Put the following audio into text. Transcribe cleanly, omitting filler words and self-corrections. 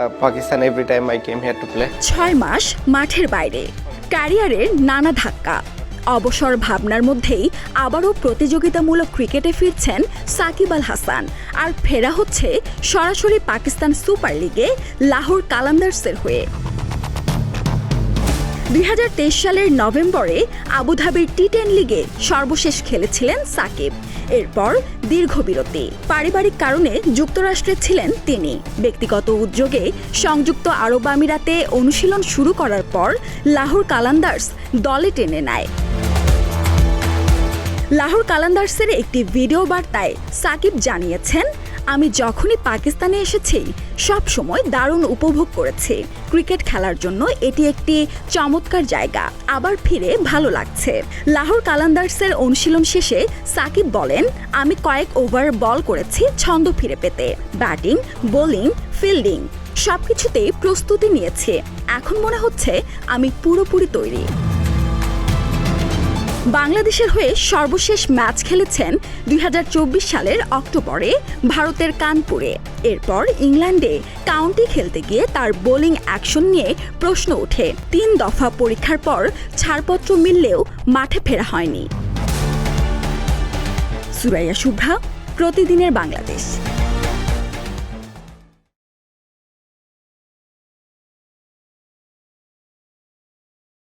Pakistan every time I came here to play. 6 মাস মাঠের বাইরে, ক্যারিয়ারের নানা ধাক্কা, অবসর ভাবনার মধ্যেই আবারও প্রতিযোগিতামূলক ক্রিকেটে ফিরছেন সাকিব আল হাসান। আর ফেরা হচ্ছে সরাসরি পাকিস্তান সুপার লিগে লাহোর কালান্দার্সের হয়ে। 2023 সালের নভেম্বরে আবুধাবির টি10 লিগে সর্বশেষ খেলেছিলেন সাকিব। এরপর দীর্ঘ বিরতি, পারিবারিক কারণে যুক্তরাষ্ট্রে ছিলেন তিনি। ব্যক্তিগত উদ্যোগে সংযুক্ত আরব আমিরাতে অনুশীলন শুরু করার পর লাহোর কালান্দার্স দলে টেনে নেয়। লাহোর কালান্দার্সের একটি ভিডিও বার্তায় সাকিব জানিয়েছেন, আমি যখনই পাকিস্তানে এসেছি সব সময় দারুণ উপভোগ করেছি। ক্রিকেট খেলার জন্য এটি একটি চমৎকার জায়গা, আবার ফিরে ভালো লাগছে। লাহোর কালান্দার্সের অনুশীলন শেষে সাকিব বলেন, আমি কয়েক ওভার বল করেছি ছন্দ ফিরে পেতে। ব্যাটিং, বোলিং, ফিল্ডিং সবকিছুতেই প্রস্তুতি নিয়েছি। এখন মনে হচ্ছে আমি পুরোপুরি তৈরি। বাংলাদেশের হয়ে সর্বশেষ ম্যাচ খেলেছেন 2024 সালের অক্টোবরে ভারতের কানপুরে। এরপর ইংল্যান্ডে কাউন্টি খেলতে গিয়ে তার বোলিং অ্যাকশন নিয়ে প্রশ্ন ওঠে। 3 দফা পরীক্ষার পর ছাড়পত্র মিললেও মাঠে ফেরা হয়নি। সুরাইয়া শুভ্রা, প্রতিদিনের বাংলাদেশ।